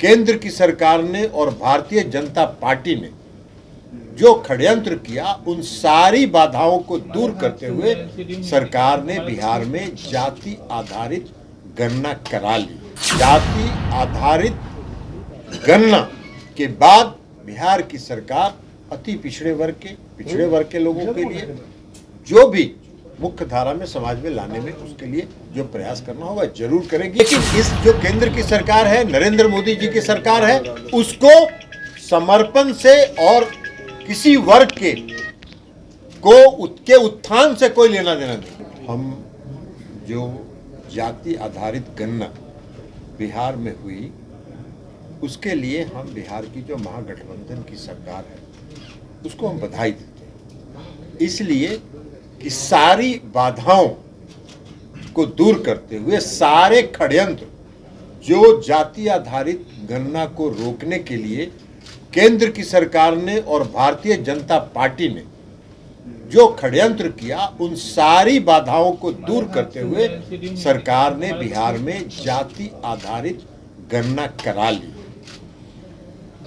केंद्र की सरकार ने और भारतीय जनता पार्टी ने जो षड्यंत्र किया, उन सारी बाधाओं को दूर करते हुए सरकार ने बिहार में जाति आधारित गणना करा ली। जाति आधारित गणना के बाद बिहार की सरकार अति पिछड़े वर्ग के लोगों के लिए जो भी मुख्य धारा में समाज में लाने में उसके लिए जो प्रयास करना होगा जरूर करेगी। लेकिन इस जो केंद्र की सरकार है, नरेंद्र मोदी जी की सरकार है, उसको समर्पण से और किसी वर्ग के उत्थान से कोई लेना देना नहीं। हम जो जाति आधारित गणना बिहार में हुई, उसके लिए हम बिहार की जो महागठबंधन की सरकार है उसको हम बधाई देते हैं, इसलिए कि सारी बाधाओं को दूर करते हुए सारे षड्यंत्र जो जाति आधारित गणना को रोकने के लिए केंद्र की सरकार ने और भारतीय जनता पार्टी ने जो षड्यंत्र किया, उन सारी बाधाओं को दूर करते हुए सरकार ने बिहार में जाति आधारित गणना करा ली।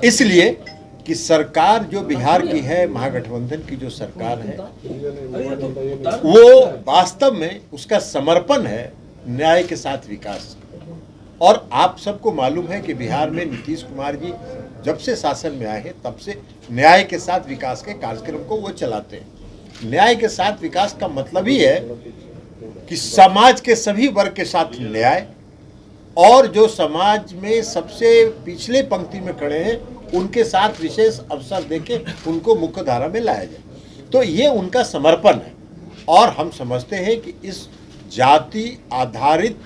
इसलिए कि सरकार जो बिहार की है, महागठबंधन की जो सरकार है, वो वास्तव में उसका समर्पण है न्याय के साथ विकास। और आप सबको मालूम है कि बिहार में नीतीश कुमार जी जब से शासन में आए हैं तब से न्याय के साथ विकास के कार्यक्रम को वो चलाते हैं। न्याय के साथ विकास का मतलब ही है कि समाज के सभी वर्ग के साथ न्याय, और जो समाज में सबसे पिछले पंक्ति में खड़े हैं उनके साथ विशेष अवसर देके उनको मुख्य धारा में लाया जाए। तो ये उनका समर्पण है। और हम समझते हैं कि इस जाति आधारित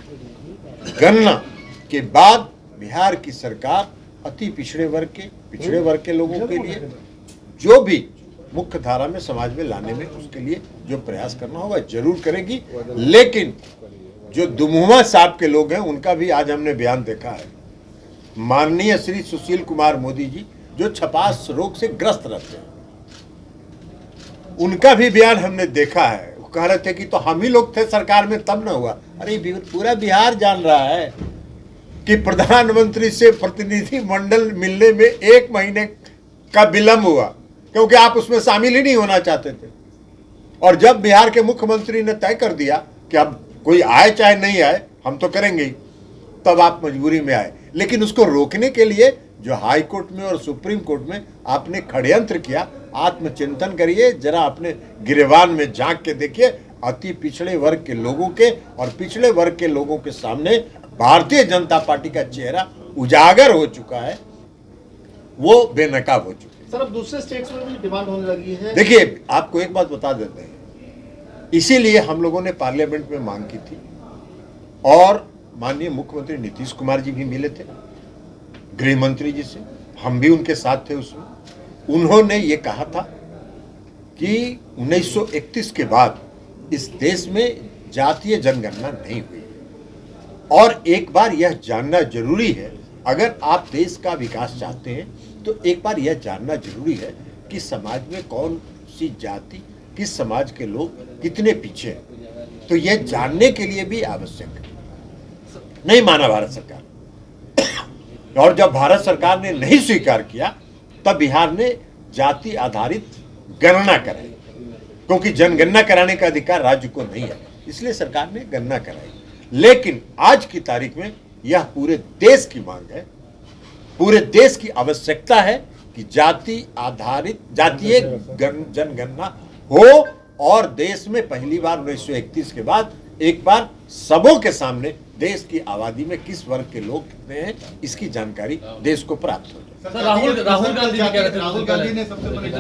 गणना के बाद बिहार की सरकार अति पिछड़े वर्ग के लोगों के लिए जो भी मुख्य धारा में समाज में लाने में उसके लिए जो प्रयास करना होगा जरूर करेगी। लेकिन जो दुमुहा साहब के लोग हैं उनका भी आज हमने बयान देखा है। माननीय श्री सुशील कुमार मोदी जी जो छपास रोग से ग्रस्त रहते हैं, उनका भी बयान हमने देखा है। वो कह रहे थे कि तो हम ही लोग थे सरकार में तब ना हुआ। अरे पूरा बिहार जान रहा है कि प्रधानमंत्री से प्रतिनिधि मंडल मिलने में 1 महीने का विलंब हुआ क्योंकि आप उसमें शामिल ही नहीं होना चाहते थे। और जब बिहार के मुख्यमंत्री ने तय कर दिया कि अब कोई आए चाहे नहीं आए हम तो करेंगे ही, तब आप मजबूरी में आए। लेकिन उसको रोकने के लिए जो हाई कोर्ट में और सुप्रीम कोर्ट में आपने षड्यंत्र किया, आत्मचिंतन करिए, जरा अपने गिरेबान में झांक के देखिए। अति पिछड़े वर्ग के लोगों के और पिछड़े वर्ग के लोगों के सामने भारतीय जनता पार्टी का चेहरा उजागर हो चुका है, वो बेनकाब हो चुके हैं। सर, अब दूसरे स्टेट्स में भी डिमांड होने लगी है। देखिए, आपको एक बात बता देते हैं, इसीलिए हम लोगों ने पार्लियामेंट में मांग की थी और माननीय मुख्यमंत्री नीतीश कुमार जी भी मिले थे गृह मंत्री जी से, हम भी उनके साथ थे उसमें। उन्होंने ये कहा था कि 1931 के बाद इस देश में जातीय जनगणना नहीं हुई और एक बार यह जानना जरूरी है, अगर आप देश का विकास चाहते हैं तो एक बार यह जानना जरूरी है कि समाज में कौन सी जाति, किस समाज के लोग कितने पीछे हैं। तो यह जानने के लिए भी आवश्यक है। नहीं माना भारत सरकार, और जब भारत सरकार ने नहीं स्वीकार किया तब बिहार ने जाति आधारित गणना कराई, क्योंकि जनगणना कराने का अधिकार राज्य को नहीं है, इसलिए सरकार ने गणना कराई। लेकिन आज की तारीख में यह पूरे देश की मांग है, पूरे देश की आवश्यकता है कि जाति आधारित जातीय जनगणना हो और देश में पहली बार 1931 के बाद एक बार सबों के सामने देश की आबादी में किस वर्ग के लोग कितने हैं इसकी जानकारी देश को प्राप्त हो जाए। राहुल गांधी ने सबसे पहले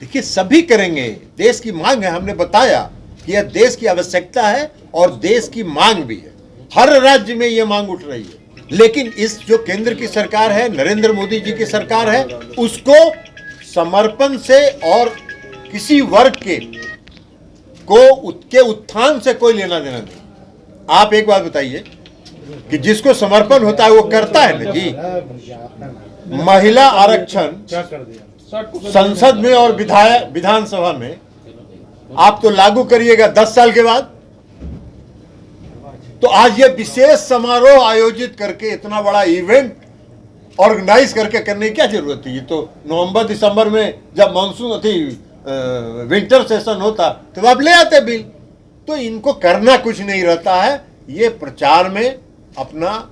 देखिए, सभी करेंगे, देश की मांग है। हमने बताया कि यह देश की आवश्यकता है और देश की मांग भी है। हर राज्य में यह मांग उठ रही है। लेकिन इस जो केंद्र की सरकार है, नरेंद्र मोदी जी की सरकार है, उसको समर्पण से और किसी वर्ग के उत्थान से कोई लेना देना नहीं। आप एक बात बताइए कि जिसको समर्पण होता है वो करता है ना जी। महिला आरक्षण संसद में और विधानसभा में आप तो लागू करिएगा 10 साल के बाद, तो आज ये विशेष समारोह आयोजित करके इतना बड़ा इवेंट ऑर्गेनाइज करके करने की क्या जरूरत थी? ये तो नवंबर दिसंबर में जब मानसून थी विंटर सेशन होता तो आप ले आते बिल। तो इनको करना कुछ नहीं रहता है, ये प्रचार में अपना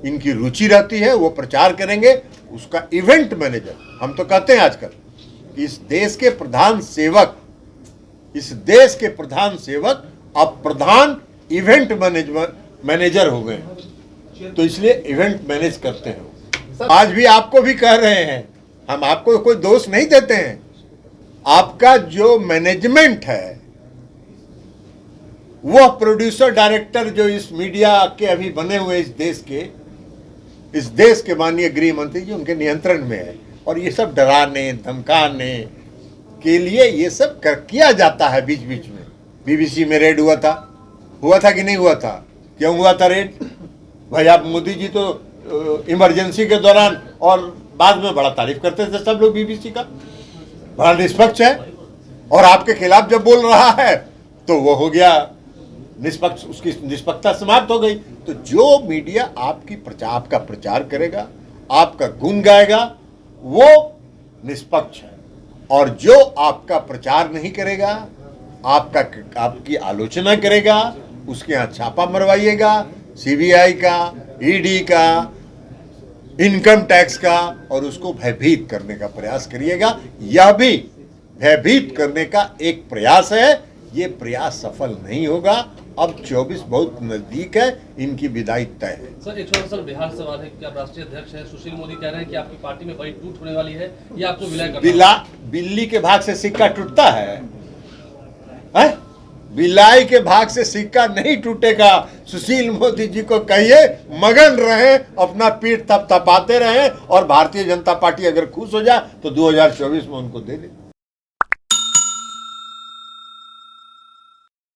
इनकी रुचि रहती है, वो प्रचार करेंगे। उसका इवेंट मैनेजर, हम तो कहते हैं आजकल इस देश के प्रधान सेवक, इस देश के प्रधान सेवक अब प्रधान इवेंट मैनेजर हो गए, तो इसलिए इवेंट मैनेज करते हैं। आज भी आपको भी कह रहे हैं, हम आपको कोई दोष नहीं देते हैं, आपका जो मैनेजमेंट है वह प्रोड्यूसर डायरेक्टर जो इस मीडिया के अभी बने हुए इस देश के माननीय गृह मंत्री जी उनके नियंत्रण में है। और ये सब डराने धमकाने के लिए ये सब किया जाता है बीच बीच में। बीबीसी में रेड हुआ था कि नहीं हुआ था? क्यों हुआ था रेड? भाई आप मोदी जी तो इमरजेंसी के दौरान और बाद में बड़ा तारीफ करते थे सब लोग बीबीसी का, बड़ा निष्पक्ष है, और आपके खिलाफ जब बोल रहा है तो वो हो गया निष्पक्ष, उसकी निष्पक्षता समाप्त हो गई। तो जो मीडिया आपका प्रचार करेगा, आपका गुण गाएगा, वो निष्पक्ष है, और जो आपका प्रचार नहीं करेगा, आपकी आलोचना करेगा, उसके यहाँ छापा मरवाइएगा, सीबीआई का, ईडी का, इनकम टैक्स का, और उसको भयभीत करने का प्रयास करिएगा। यह भी भयभीत करने का एक प्रयास है, ये प्रयास सफल नहीं होगा। अब 24 बहुत नजदीक है, इनकी विदाई तय है। सर एक छोटा सा बिहार सवाल है कि आप राष्ट्रीय अध्यक्ष हैं, सुशील मोदी कह रहे हैं कि आपकी पार्टी में बड़ी टूट होने वाली है, ये आपको विलय करना है। बिल्ली के भाग से सिक्का टूटता है? बिलाई के भाग से सिक्का नहीं टूटेगा। सुशील मोदी जी को कहिए मगन रहे, अपना पीठ थपथपाते रहे, और भारतीय जनता पार्टी अगर खुश हो जाए तो 2024 में उनको दे दे।